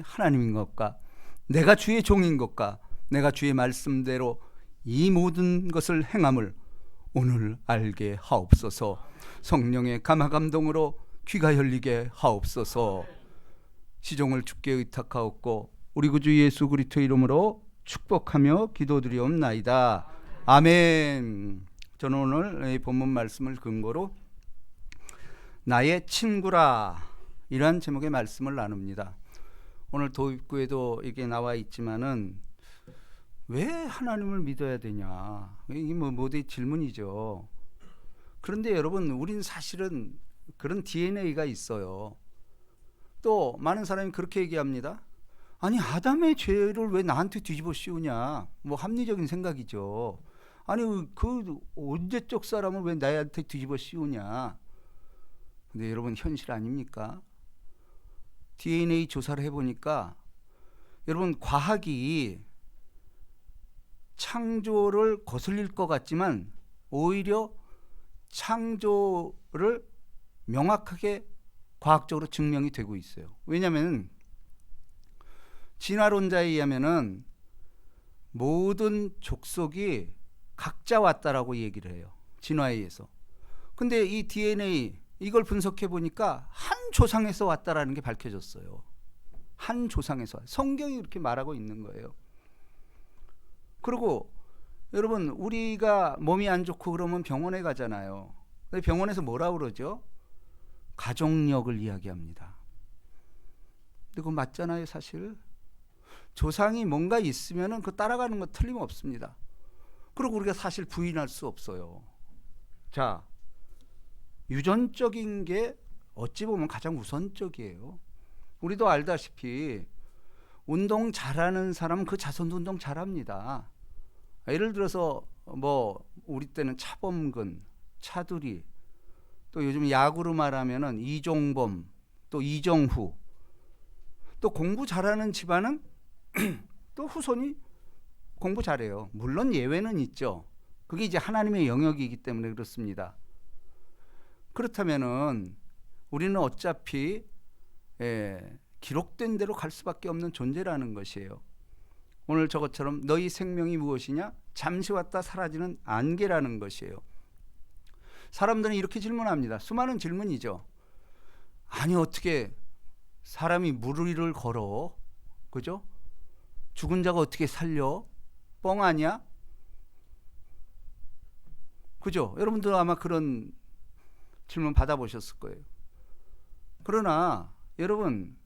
중에 하나님인 것과 내가 주의 종인 것과 내가 주의 말씀대로 이 모든 것을 행함을 오늘 알게 하옵소서. 성령의 감화감동으로 귀가 열리게 하옵소서. 시종을 주께 의탁하옵고 우리 구주 예수 그리스도 이름으로 축복하며 기도드리옵나이다. 아멘. 저는 오늘 이 본문 말씀을 근거로 나의 친구라 이러한 제목의 말씀을 나눕니다. 오늘 도입구에도 이게 나와 있지만은 왜 하나님을 믿어야 되냐, 이게 모두의 질문이죠. 그런데 여러분, 우린 사실은 그런 DNA가 있어요. 또 많은 사람이 그렇게 얘기합니다. 아니, 아담의 죄를 왜 나한테 뒤집어 씌우냐, 합리적인 생각이죠. 아니, 그 언제적 사람을 왜 나한테 뒤집어 씌우냐. 근데 여러분, 현실 아닙니까? DNA 조사를 해보니까 여러분, 과학이 창조를 거슬릴 것 같지만 오히려 창조를 명확하게 과학적으로 증명이 되고 있어요. 왜냐하면 진화론자에 의하면은 모든 족속이 각자 왔다라고 얘기를 해요. 진화에 의해서. 근데 이 DNA 이걸 분석해 보니까 한 조상에서 왔다라는 게 밝혀졌어요. 한 조상에서. 성경이 이렇게 말하고 있는 거예요. 그리고 여러분, 우리가 몸이 안 좋고 그러면 병원에 가잖아요. 근데 병원에서 뭐라 그러죠? 가족력을 이야기합니다. 근데 그거 맞잖아요, 사실. 조상이 뭔가 있으면은 그 따라가는 거 틀림없습니다. 그리고 우리가 사실 부인할 수 없어요. 자, 유전적인 게 어찌 보면 가장 우선적이에요. 우리도 알다시피 운동 잘하는 사람은 그 자손도 운동 잘합니다. 예를 들어서 우리 때는 차범근, 차두리, 또 요즘 야구로 말하면은 이종범, 또 이정후, 또 공부 잘하는 집안은 또 후손이 공부 잘해요. 물론 예외는 있죠. 그게 이제 하나님의 영역이기 때문에 그렇습니다. 그렇다면은 우리는 어차피 기록된 대로 갈 수밖에 없는 존재라는 것이에요. 오늘 저것처럼 너희 생명이 무엇이냐? 잠시 왔다 사라지는 안개라는 것이에요. 사람들은 이렇게 질문합니다. 수많은 질문이죠. 아니, 어떻게 사람이 물 위를 걸어? 그죠? 죽은 자가 어떻게 살려? 뻥 아니야? 그죠? 여러분들 아마 그런 질문 받아보셨을 거예요. 그러나 여러분,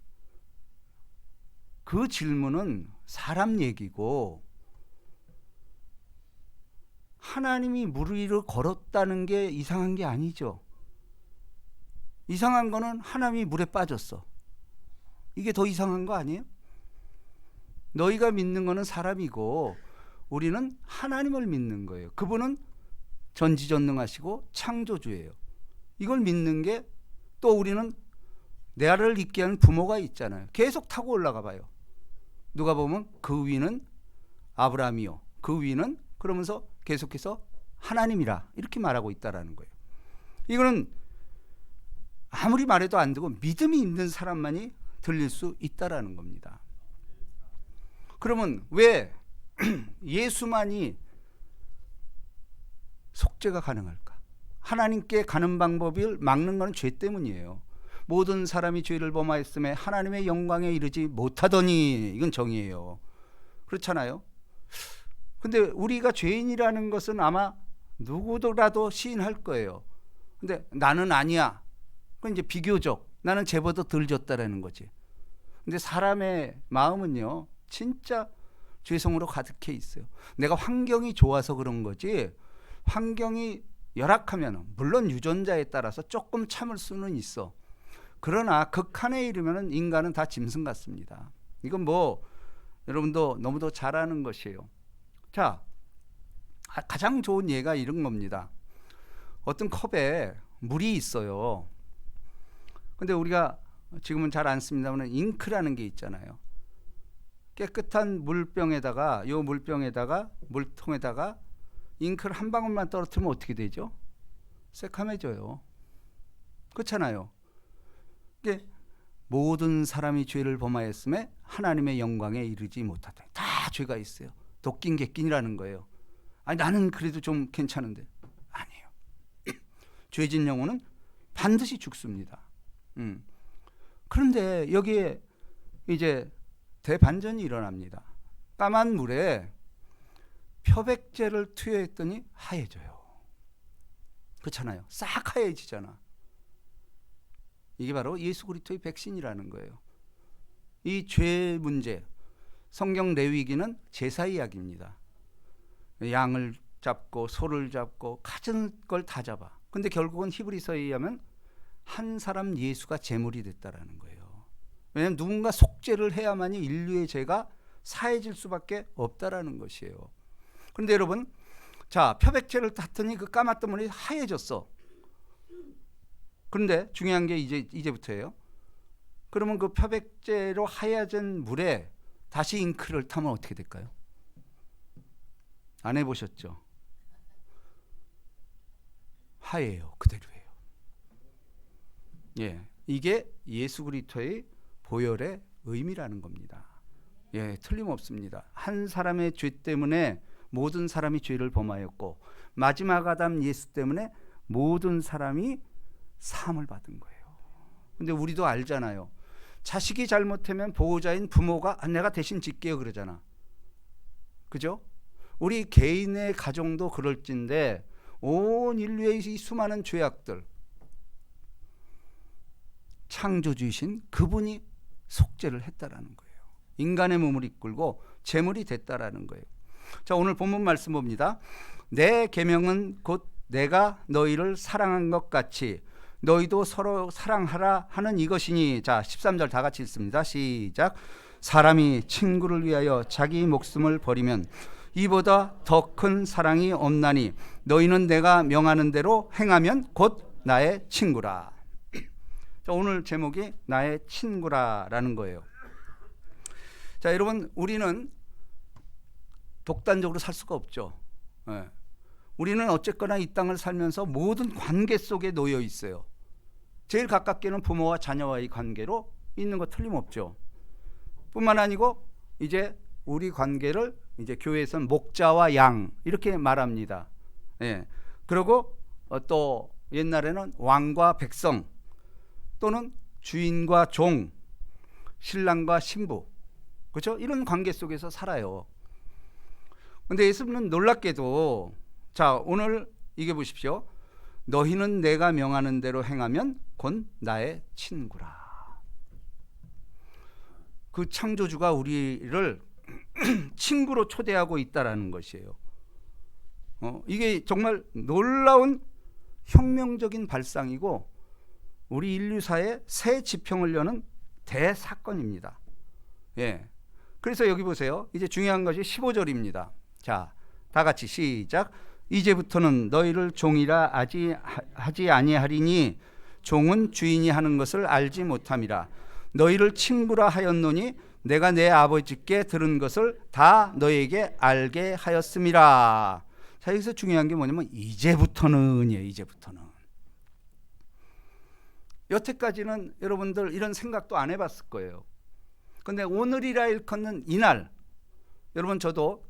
그 질문은 사람 얘기고 하나님이 물 위를 걸었다는 게 이상한 게 아니죠. 이상한 거는 하나님이 물에 빠졌어. 이게 더 이상한 거 아니에요? 너희가 믿는 거는 사람이고 우리는 하나님을 믿는 거예요. 그분은 전지전능하시고 창조주예요. 이걸 믿는 게, 또 우리는 내 아를 있게 하는 부모가 있잖아요. 계속 타고 올라가 봐요. 누가 보면 그 위는 아브라함이요, 그 위는, 그러면서 계속해서 하나님이라 이렇게 말하고 있다라는 거예요. 이거는 아무리 말해도 안 되고 믿음이 있는 사람만이 들릴 수 있다라는 겁니다. 그러면 왜 예수만이 속죄가 가능할까? 하나님께 가는 방법을 막는 건 죄 때문이에요. 모든 사람이 죄를 범하였음에 하나님의 영광에 이르지 못하더니, 이건 정의예요. 그렇잖아요. 근데 우리가 죄인이라는 것은 아마 누구더라도 시인할 거예요. 근데 나는 아니야. 그건 이제 비교적 나는 쟤보다 덜 졌다라는 거지. 근데 사람의 마음은요, 진짜 죄성으로 가득해 있어요. 내가 환경이 좋아서 그런 거지, 환경이 열악하면 물론 유전자에 따라서 조금 참을 수는 있어. 그러나 극한에 이르면 인간은 다 짐승 같습니다. 이건 여러분도 너무도 잘 아는 것이에요. 자, 가장 좋은 예가 이런 겁니다. 어떤 컵에 물이 있어요. 근데 우리가 지금은 잘 안 씁니다만 잉크라는 게 있잖아요. 깨끗한 물병에다가, 요 물병에다가, 물통에다가 잉크를 한 방울만 떨어뜨리면 어떻게 되죠? 새카매져요. 그렇잖아요. 이게 모든 사람이 죄를 범하였음에 하나님의 영광에 이르지 못하다. 다 죄가 있어요. 도끼인 객긴이라는 거예요. 아니 나는 그래도 좀 괜찮은데. 아니에요. 죄진 영혼은 반드시 죽습니다. 그런데 여기에 이제 대반전이 일어납니다. 까만 물에 표백제를 투여했더니 하얘져요. 그렇잖아요. 싹 하얘지잖아. 이게 바로 예수 그리스도의 백신이라는 거예요. 이 죄 문제, 성경 레위기는 제사 이야기입니다. 양을 잡고 소를 잡고 가진 걸 다 잡아. 근데 결국은 히브리서에 의하면 한 사람 예수가 제물이 됐다라는 거예요. 왜냐하면 누군가 속죄를 해야만이 인류의 죄가 사해질 수밖에 없다라는 것이에요. 그런데 여러분, 자, 표백제를 탔더니 그 까맣던 물이 하얘졌어. 그런데 중요한 게 이제부터예요. 그러면 그 표백제로 하얘진 물에 다시 잉크를 타면 어떻게 될까요? 안 해보셨죠? 하얘요. 그대로예요. 예, 이게 예수 그리스도의 보혈의 의미라는 겁니다. 예, 틀림없습니다. 한 사람의 죄 때문에 모든 사람이 죄를 범하였고 마지막 아담 예수 때문에 모든 사람이 사함을 받은 거예요. 근데 우리도 알잖아요. 자식이 잘못하면 보호자인 부모가 내가 대신 짓게요 그러잖아. 그죠? 우리 개인의 가정도 그럴진데 온 인류의 이 수많은 죄악들, 창조주이신 그분이 속죄를 했다라는 거예요. 인간의 몸을 이끌고 제물이 됐다라는 거예요. 자, 오늘 본문 말씀 봅니다. 내 계명은 곧 내가 너희를 사랑한 것 같이 너희도 서로 사랑하라 하는 이것이니. 자, 13절 다 같이 읽습니다. 시작. 사람이 친구를 위하여 자기 목숨을 버리면 이보다 더 큰 사랑이 없나니 너희는 내가 명하는 대로 행하면 곧 나의 친구라. 자, 오늘 제목이 나의 친구라라는 거예요. 자, 여러분, 우리는 독단적으로 살 수가 없죠. 예. 우리는 어쨌거나 이 땅을 살면서 모든 관계 속에 놓여 있어요. 제일 가깝게는 부모와 자녀와의 관계로 있는 거 틀림없죠. 뿐만 아니고 이제 우리 관계를 이제 교회에서는 목자와 양 이렇게 말합니다. 예. 그리고 또 옛날에는 왕과 백성 또는 주인과 종, 신랑과 신부, 그렇죠? 이런 관계 속에서 살아요. 근데 예수님은 놀랍게도, 자, 오늘 이게 보십시오. 너희는 내가 명하는 대로 행하면 곧 나의 친구라. 그 창조주가 우리를 친구로 초대하고 있다라는 것이에요. 이게 정말 놀라운 혁명적인 발상이고 우리 인류사의 새 지평을 여는 대사건입니다. 예. 그래서 여기 보세요. 이제 중요한 것이 15절입니다. 자, 다 같이 시작. 이제부터는 너희를 종이라 하지 아니하리니 종은 주인이 하는 것을 알지 못함이라. 너희를 친구라 하였노니 내가 내 아버지께 들은 것을 다 너희에게 알게 하였음이라. 자, 여기서 중요한 게 뭐냐면 이제부터는이에요. 이제부터는. 여태까지는 여러분들 이런 생각도 안 해봤을 거예요. 근데 오늘이라 일컫는 이날, 여러분 저도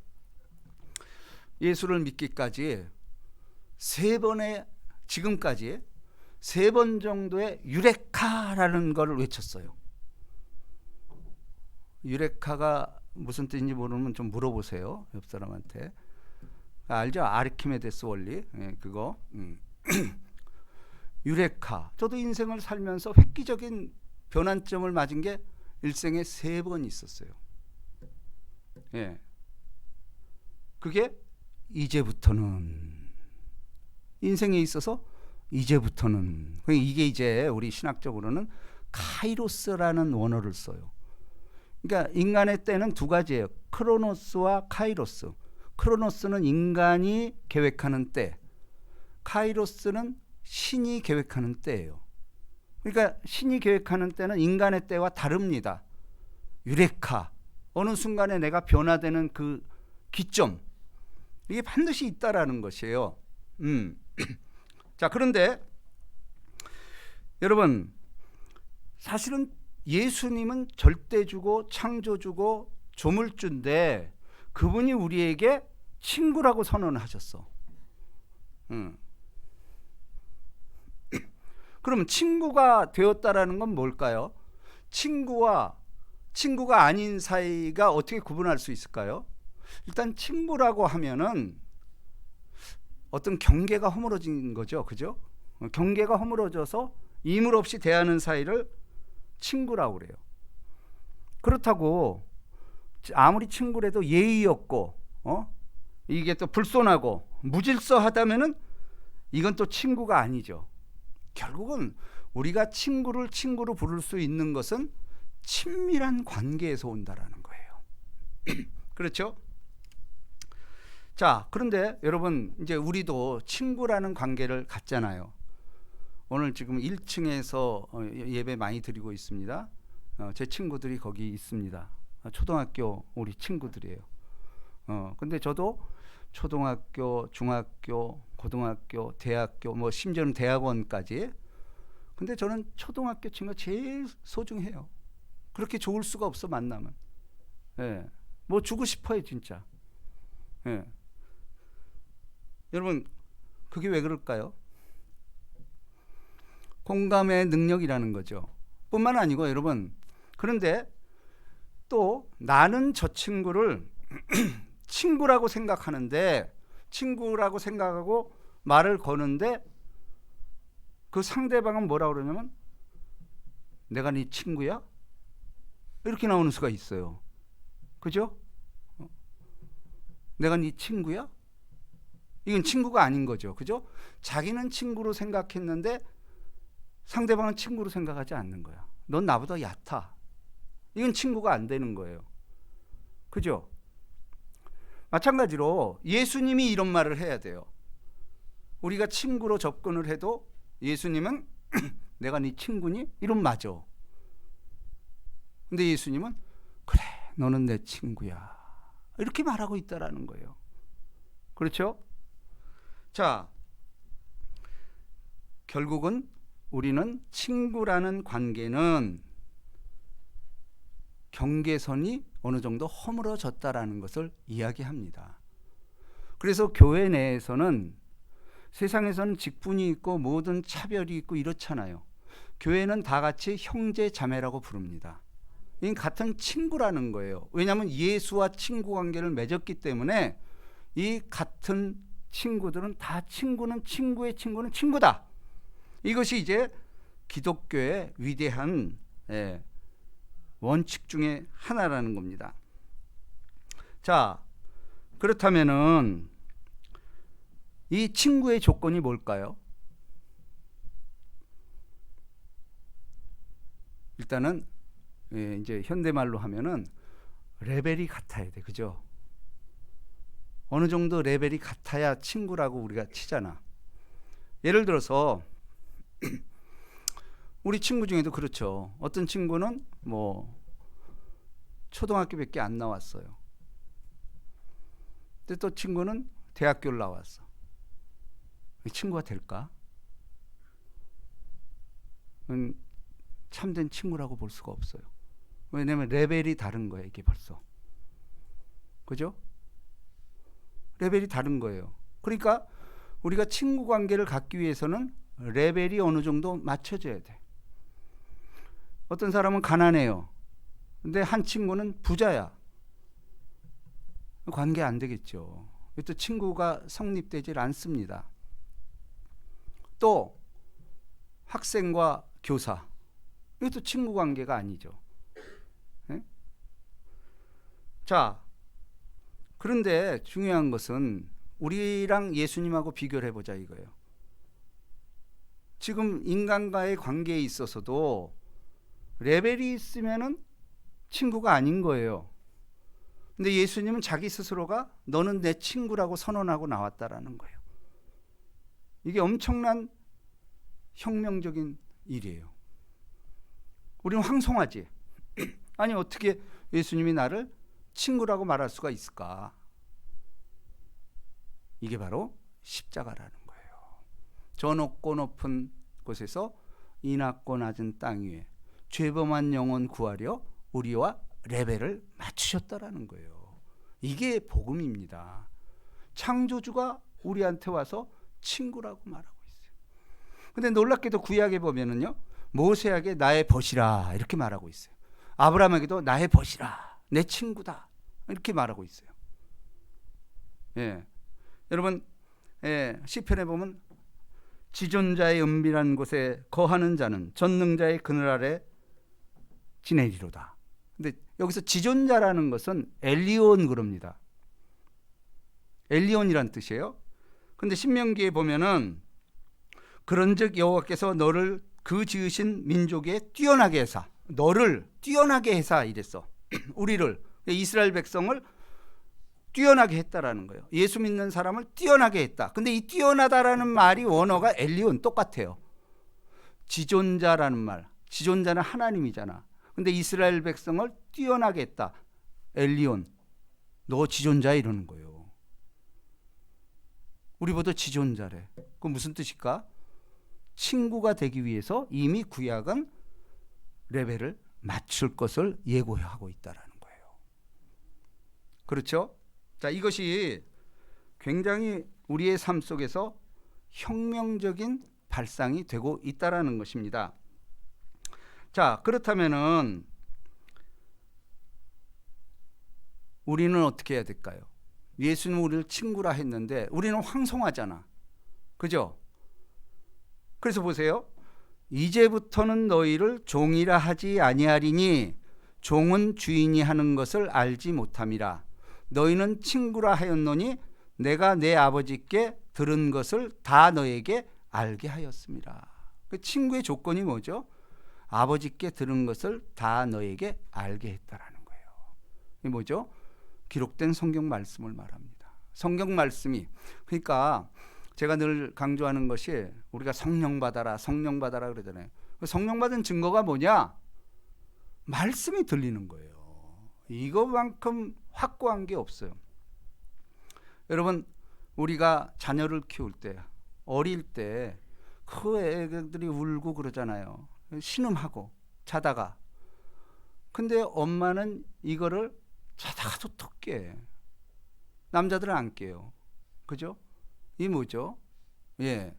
예수를 믿기까지 지금까지 3번 정도의 유레카라는 걸 외쳤어요. 유레카가 무슨 뜻인지 모르면 좀 물어보세요. 옆 사람한테. 알죠? 아르키메데스 원리. 예, 그거. 유레카. 저도 인생을 살면서 획기적인 변환점을 맞은 게 일생에 3번 있었어요. 예. 그게 이제부터는, 인생에 있어서 이제부터는, 이게 이제 우리 신학적으로는 카이로스라는 원어를 써요. 그러니까 인간의 때는 2가지예요. 크로노스와 카이로스. 크로노스는 인간이 계획하는 때, 카이로스는 신이 계획하는 때예요. 그러니까 신이 계획하는 때는 인간의 때와 다릅니다. 유레카, 어느 순간에 내가 변화되는 그 기점, 이게 반드시 있다라는 것이에요. 자, 그런데 여러분, 사실은 예수님은 절대주고 창조주고 조물주인데 그분이 우리에게 친구라고 선언하셨어. 그러면 친구가 되었다라는 건 뭘까요? 친구가 아닌 사이가 어떻게 구분할 수 있을까요? 일단 친구라고 하면은 어떤 경계가 허물어진 거죠. 그죠? 경계가 허물어져서 이물 없이 대하는 사이를 친구라고 그래요. 그렇다고 아무리 친구라도 예의 없고 이게 또 불손하고 무질서하다면은 이건 또 친구가 아니죠. 결국은 우리가 친구를 친구로 부를 수 있는 것은 친밀한 관계에서 온다라는 거예요. 그렇죠? 자, 그런데 여러분 이제 우리도 친구라는 관계를 갖잖아요. 오늘 지금 1층에서 예배 많이 드리고 있습니다. 제 친구들이 거기 있습니다. 초등학교 우리 친구들이에요. 근데 저도 초등학교, 중학교, 고등학교, 대학교, 뭐 심지어는 대학원까지. 근데 저는 초등학교 친구가 제일 소중해요. 그렇게 좋을 수가 없어, 만나면. 예. 뭐 주고 싶어요, 진짜. 예. 여러분, 그게 왜 그럴까요? 공감의 능력이라는 거죠. 뿐만 아니고 여러분, 그런데 또 나는 저 친구를 친구라고 생각하는데, 친구라고 생각하고 말을 거는데 그 상대방은 뭐라고 그러냐면 내가 네 친구야? 이렇게 나오는 수가 있어요. 그죠? 내가 네 친구야? 이건 친구가 아닌 거죠. 그죠? 자기는 친구로 생각했는데 상대방은 친구로 생각하지 않는 거야. 넌 나보다 얕아. 이건 친구가 안 되는 거예요. 그죠? 마찬가지로 예수님이 이런 말을 해야 돼요. 우리가 친구로 접근을 해도 예수님은 내가 네 친구니? 이런 맞아. 근데 예수님은 그래, 너는 내 친구야. 이렇게 말하고 있다라는 거예요. 그렇죠? 자, 결국은 우리는 친구라는 관계는 경계선이 어느 정도 허물어졌다라는 것을 이야기합니다. 그래서 교회 내에서는 세상에서는 직분이 있고 모든 차별이 있고 이렇잖아요. 교회는 다 같이 형제 자매라고 부릅니다. 이건 같은 친구라는 거예요. 왜냐하면 예수와 친구 관계를 맺었기 때문에 이 같은 친구들은 다 친구는 친구의 친구는 친구다. 이것이 이제 기독교의 위대한 원칙 중에 하나라는 겁니다. 자, 그렇다면은 이 친구의 조건이 뭘까요? 일단은 이제 현대말로 하면은 레벨이 같아야 돼. 그죠? 어느 정도 레벨이 같아야 친구라고 우리가 치잖아. 예를 들어서 우리 친구 중에도 그렇죠. 어떤 친구는 뭐 초등학교밖에 안 나왔어요. 근데 또 친구는 대학교를 나왔어. 친구가 될까? 참된 친구라고 볼 수가 없어요. 왜냐하면 레벨이 다른 거예요. 이게 벌써. 그죠? 레벨이 다른 거예요. 그러니까 우리가 친구 관계를 갖기 위해서는 레벨이 어느 정도 맞춰져야 돼. 어떤 사람은 가난해요. 근데 한 친구는 부자야. 관계 안 되겠죠. 또 친구가 성립되질 않습니다. 또 학생과 교사. 이것도 친구 관계가 아니죠. 네? 자, 그런데 중요한 것은 우리랑 예수님하고 비교를 해보자 이거예요. 지금 인간과의 관계에 있어서도 레벨이 있으면은 친구가 아닌 거예요. 근데 예수님은 자기 스스로가 너는 내 친구라고 선언하고 나왔다라는 거예요. 이게 엄청난 혁명적인 일이에요. 우리는 황송하지. 아니 어떻게 예수님이 나를 친구라고 말할 수가 있을까? 이게 바로 십자가라는 거예요. 저 높고 높은 곳에서 이 낮고 낮은 땅 위에 죄범한 영혼 구하려 우리와 레벨을 맞추셨다라는 거예요. 이게 복음입니다. 창조주가 우리한테 와서 친구라고 말하고 있어요. 근데 놀랍게도 구약에 보면은요, 모세에게 나의 벗이라 이렇게 말하고 있어요. 아브라함에게도 나의 벗이라, 내 친구다 이렇게 말하고 있어요. 예, 여러분, 시편에 보면 지존자의 은밀한 곳에 거하는 자는 전능자의 그늘 아래 지내리로다. 근데 여기서 지존자라는 것은 엘리온 그럽니다. 엘리온이란 뜻이에요. 근데 신명기에 보면은 그런즉 여호와께서 너를 그 지으신 민족에 뛰어나게 해사, 너를 뛰어나게 해사 이랬어. 우리를, 이스라엘 백성을 뛰어나게 했다라는 거예요. 예수 믿는 사람을 뛰어나게 했다. 근데 이 뛰어나다라는 말이 원어가 엘리온 똑같아요. 지존자라는 말, 지존자는 하나님이잖아. 근데 이스라엘 백성을 뛰어나게 했다. 엘리온, 너 지존자 이러는 거예요. 우리보다 지존자래. 그건 무슨 뜻일까? 친구가 되기 위해서 이미 구약은 레벨을 맞출 것을 예고하고 있다라는 거예요. 그렇죠? 자, 이것이 굉장히 우리의 삶 속에서 혁명적인 발상이 되고 있다라는 것입니다. 자, 그렇다면은 우리는 어떻게 해야 될까요? 예수는 우리를 친구라 했는데 우리는 황송하잖아. 그죠? 그래서 보세요. 이제부터는 너희를 종이라 하지 아니하리니 종은 주인이 하는 것을 알지 못함이라. 너희는 친구라 하였노니 내가 내 아버지께 들은 것을 다 너에게 알게 하였습니다. 그 친구의 조건이 뭐죠? 아버지께 들은 것을 다 너에게 알게 했다라는 거예요. 이게 뭐죠? 기록된 성경 말씀을 말합니다. 성경 말씀이, 그러니까 제가 늘 강조하는 것이 우리가 성령 받아라, 성령 받아라 그러잖아요. 성령 받은 증거가 뭐냐? 말씀이 들리는 거예요. 이거만큼 확고한 게 없어요. 여러분, 우리가 자녀를 키울 때, 어릴 때 그 애들이 울고 그러잖아요. 신음하고 자다가. 근데 엄마는 이거를 자다가도 톡 깨. 남자들은 안 깨요. 그죠? 이 뭐죠? 예,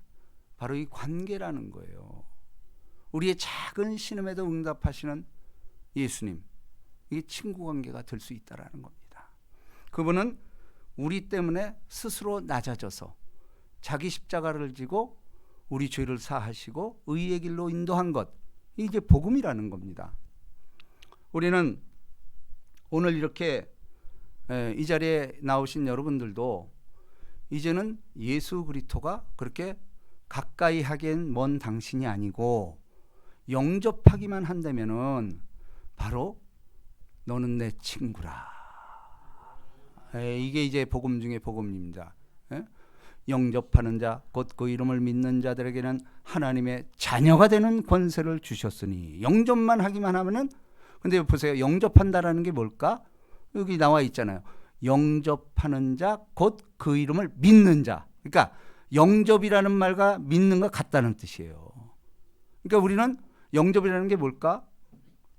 바로 이 관계라는 거예요. 우리의 작은 신음에도 응답하시는 예수님, 이게 친구 관계가 될 수 있다라는 겁니다. 그분은 우리 때문에 스스로 낮아져서 자기 십자가를 지고 우리 죄를 사하시고 의의 길로 인도한 것, 이게 복음이라는 겁니다. 우리는 오늘 이렇게 이 자리에 나오신 여러분들도 이제는 예수 그리스도가 그렇게 가까이 하기엔 먼 당신이 아니고 영접하기만 한다면은 바로 너는 내 친구라. 이게 이제 복음 중에 복음입니다. 영접하는 자, 곧 그 이름을 믿는 자들에게는 하나님의 자녀가 되는 권세를 주셨으니. 영접만 하기만 하면은, 근데 보세요. 영접한다라는 게 뭘까? 여기 나와 있잖아요. 영접하는 자, 곧 그 이름을 믿는 자. 그러니까 영접이라는 말과 믿는가 같다는 뜻이에요. 그러니까 우리는 영접이라는 게 뭘까?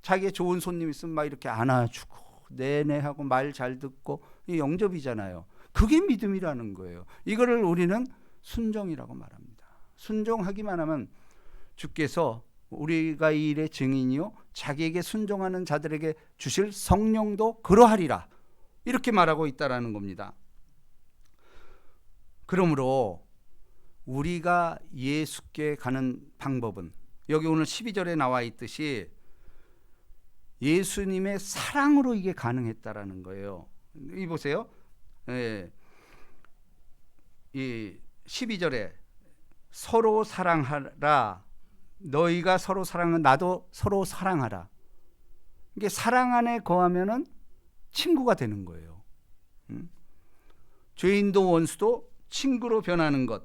자기의 좋은 손님 있으면 막 이렇게 안아주고 네네 하고 말 잘 듣고, 이 영접이잖아요. 그게 믿음이라는 거예요. 이거를 우리는 순종이라고 말합니다. 순종하기만 하면 주께서 우리가 이 일의 증인이요 자기에게 순종하는 자들에게 주실 성령도 그러하리라, 이렇게 말하고 있다라는 겁니다. 그러므로 우리가 예수께 가는 방법은 여기 오늘 12절에 나와 있듯이 예수님의 사랑으로 이게 가능했다라는 거예요. 이 보세요. 이 12절에 서로 사랑하라. 너희가 서로 사랑하면 나도 서로 사랑하라. 이게 사랑 안에 거하면은 친구가 되는 거예요. 죄인도 원수도 친구로 변하는 것,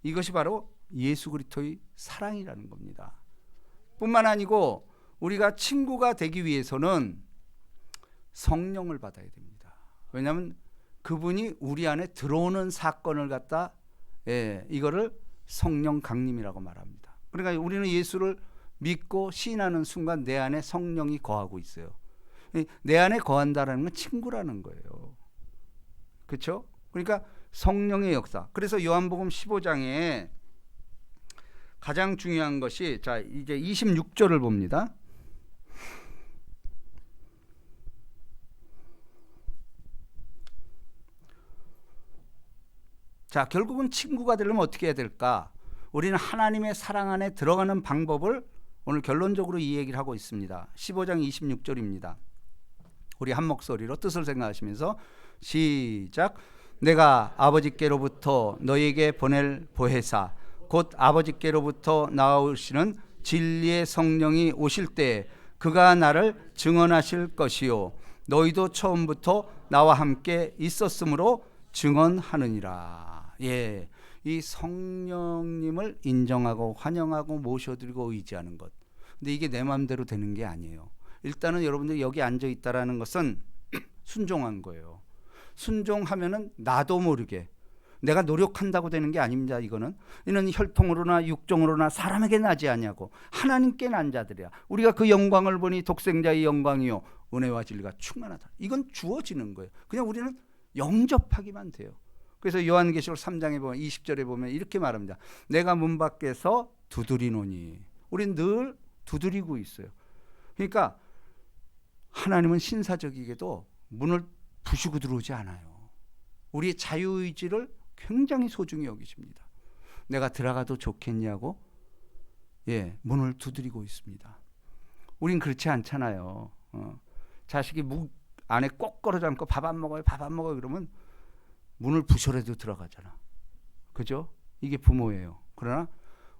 이것이 바로 예수 그리스도의 사랑이라는 겁니다. 뿐만 아니고 우리가 친구가 되기 위해서는 성령을 받아야 됩니다. 왜냐하면 그분이 우리 안에 들어오는 사건을 갖다 이거를 성령 강림이라고 말합니다. 그러니까 우리는 예수를 믿고 시인하는 순간 내 안에 성령이 거하고 있어요. 내 안에 거한다라는 건 친구라는 거예요. 그렇죠? 그러니까 성령의 역사. 그래서 요한복음 15장에 가장 중요한 것이, 자, 이제 26절을 봅니다. 자, 결국은 친구가 되려면 어떻게 해야 될까? 우리는 하나님의 사랑 안에 들어가는 방법을 오늘 결론적으로 이 얘기를 하고 있습니다. 15장 26절입니다. 우리 한 목소리로 뜻을 생각하시면서 시작. 내가 아버지께로부터 너희에게 보낼 보혜사 곧 아버지께로부터 나오시는 진리의 성령이 오실 때 그가 나를 증언하실 것이요 너희도 처음부터 나와 함께 있었으므로 증언하느니라. 예, 이 성령님을 인정하고 환영하고 모셔드리고 의지하는 것. 근데 이게 내 마음대로 되는 게 아니에요. 일단은 여러분들이 여기 앉아 있다라는 것은 순종한 거예요. 순종하면은 나도 모르게 내가 노력한다고 되는 게 아닙니다. 이는 혈통으로나 육정으로나 사람에게 나지 아니하고 하나님께 난 자들이야. 우리가 그 영광을 보니 독생자의 영광이요 은혜와 진리가 충만하다. 이건 주어지는 거예요. 그냥 우리는 영접하기만 돼요. 그래서 요한계시록 3장에 보면 20절에 보면 이렇게 말합니다. 내가 문 밖에서 두드리노니. 우린 늘 두드리고 있어요. 그러니까 하나님은 신사적이게도 문을 부수고 들어오지 않아요. 우리의 자유의지를 굉장히 소중히 여기십니다. 내가 들어가도 좋겠냐고 문을 두드리고 있습니다. 우린 그렇지 않잖아요. 자식이 묵 안에 꼭 걸어 잠고 밥 안 먹어요, 밥 안 먹어요 그러면 문을 부셔라도 들어가잖아. 그죠? 이게 부모예요. 그러나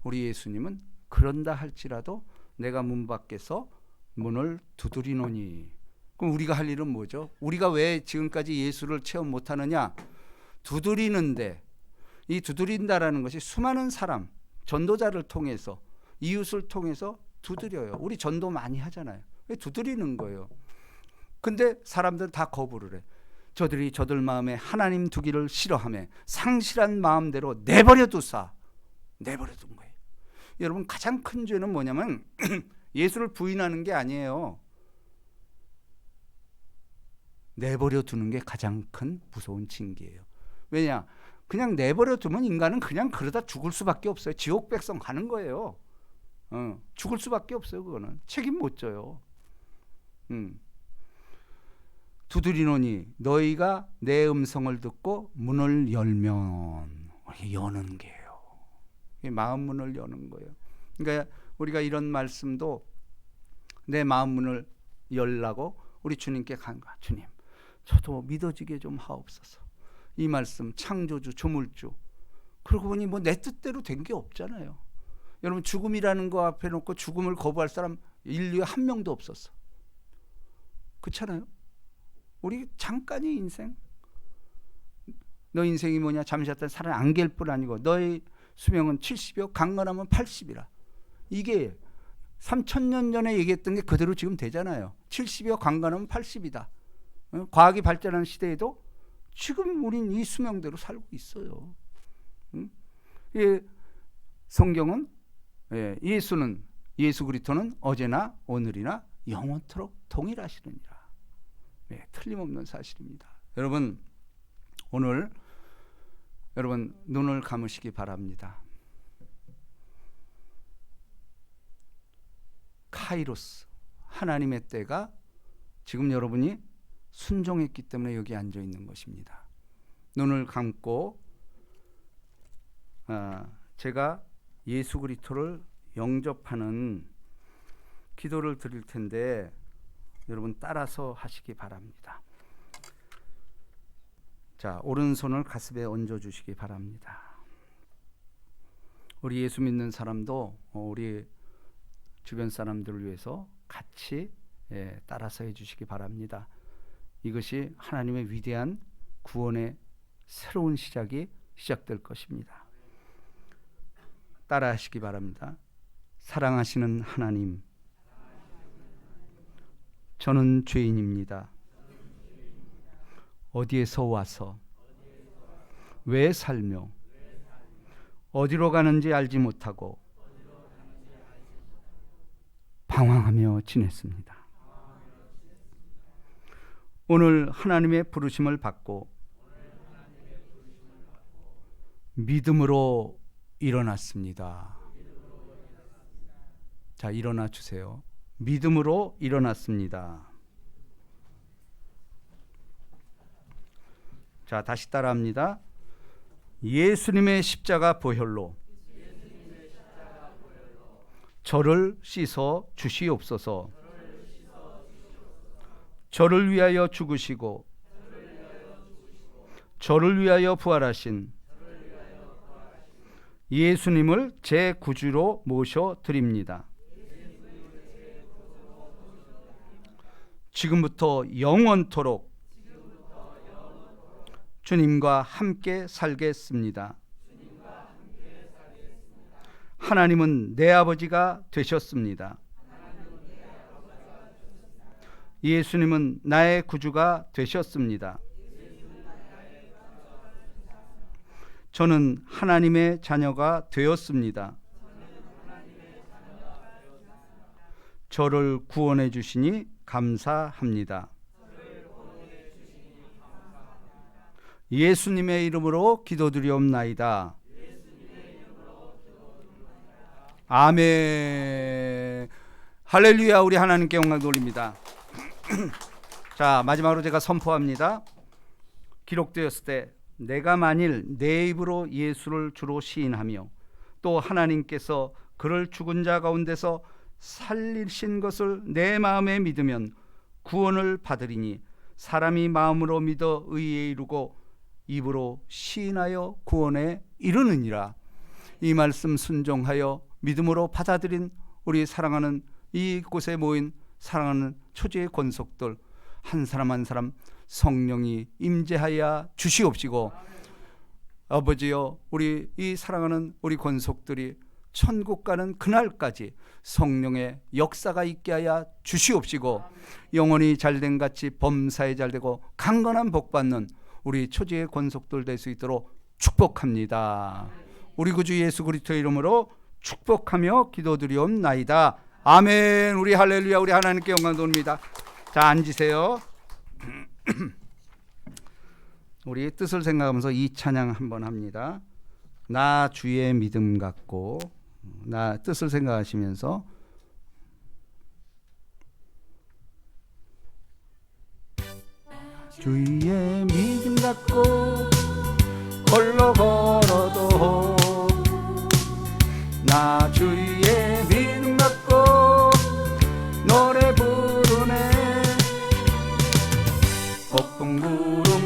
우리 예수님은 그런다 할지라도 내가 문 밖에서 문을 두드리노니. 그럼 우리가 할 일은 뭐죠? 우리가 왜 지금까지 예수를 체험 못하느냐? 두드리는데, 이 두드린다라는 것이 수많은 사람, 전도자를 통해서, 이웃을 통해서 두드려요. 우리 전도 많이 하잖아요. 왜 두드리는 거예요? 근데 사람들은 다 거부를 해. 저들이 저들 마음에 하나님 두기를 싫어하며 상실한 마음대로 내버려 두사. 내버려 둔 거예요. 여러분, 가장 큰 죄는 뭐냐면 예수를 부인하는 게 아니에요. 내버려 두는 게 가장 큰 무서운 징계예요. 왜냐? 그냥 내버려 두면 인간은 그냥 그러다 죽을 수밖에 없어요. 지옥 백성 가는 거예요. 죽을 수밖에 없어요. 그거는 책임 못 져요. 두드리노니 너희가 내 음성을 듣고 문을 열면, 여는 게요. 마음 문을 여는 거예요. 그러니까 우리가 이런 말씀도 내 마음 문을 열라고 우리 주님께 간 거야. 주님, 저도 믿어지게 좀 하옵소서. 이 말씀 창조주 조물주. 그러고 보니 뭐 내 뜻대로 된 게 없잖아요. 여러분, 죽음이라는 거 앞에 놓고 죽음을 거부할 사람 인류에 한 명도 없었어. 그렇잖아요. 우리 잠깐의 인생. 너 인생이 뭐냐? 잠시 왔다 살은 안갤 뿐 아니고 너의 수명은 70이요 강건하면 80이라. 이게 3000년 전에 얘기했던 게 그대로 지금 되잖아요. 70이요 강건하면 80이다. 과학이 발전하는 시대에도 지금 우린 이 수명대로 살고 있어요. 성경은 예수 그리스도는 어제나 오늘이나 영원토록 동일하시느니라. 틀림없는 사실입니다. 여러분, 오늘 여러분 눈을 감으시기 바랍니다. 카이로스, 하나님의 때가 지금 여러분이 순종했기 때문에 여기 앉아 있는 것입니다. 눈을 감고 제가 예수 그리스도를 영접하는 기도를 드릴 텐데 여러분 따라서 하시기 바랍니다. 자, 오른손을 가슴에 얹어 주시기 바랍니다. 우리 예수 믿는 사람도 우리 주변 사람들을 위해서 같이 따라서 해주시기 바랍니다. 이것이 하나님의 위대한 구원의 새로운 시작이 시작될 것입니다. 따라 하시기 바랍니다. 사랑하시는 하나님, 저는 죄인입니다. 어디에서 와서 왜 살며 어디로 가는지 알지 못하고 방황하며 지냈습니다. 오늘 하나님의 부르심을 받고 믿음으로 일어났습니다. 자, 일어나 주세요. 믿음으로 일어났습니다. 자, 다시 따라합니다. 예수님의 십자가 보혈로 저를 씻어 주시옵소서. 저를 위하여 죽으시고 저를 위하여 부활하신 예수님을 제 구주로 모셔드립니다. 지금부터 영원토록 주님과 함께 살겠습니다. 하나님은 내 아버지가 되셨습니다. 예수님은 나의 구주가 되셨습니다. 저는 하나님의 자녀가 되었습니다. 저를 구원해 주시니 감사합니다. 예수님의 이름으로 기도드리옵나이다. 아멘. 할렐루야. 우리 하나님께 영광 돌립니다. 자, 마지막으로 제가 선포합니다. 기록되었을 때 내가 만일 내 입으로 예수를 주로 시인하며 또 하나님께서 그를 죽은 자 가운데서 살리신 것을 내 마음에 믿으면 구원을 받으리니 사람이 마음으로 믿어 의에 이르고 입으로 시인하여 구원에 이르느니라. 이 말씀 순종하여 믿음으로 받아들인 우리 사랑하는 이곳에 모인 사랑하는 초지의 권속들 한 사람 한 사람 성령이 임재하여 주시옵시고, 아버지여, 우리 이 사랑하는 우리 권속들이 천국 가는 그날까지 성령의 역사가 있게 하여 주시옵시고, 영혼이 잘된 같이 범사에 잘되고 강건한 복받는 우리 초지의 권속들 될 수 있도록 축복합니다. 우리 구주 예수 그리스도의 이름으로 축복하며 기도드리옵나이다. 아멘. 우리 할렐루야. 우리 하나님께 영광 돌립니다. 자, 앉으세요. 우리 뜻을 생각하면서 이 찬양 한번 합니다. 나 주의 믿음 갖고, 나 뜻을 생각하시면서 주의 믿음 갖고 홀로 걸어도 나 주의 믿음 갖고 노래 부르네. 폭풍 구름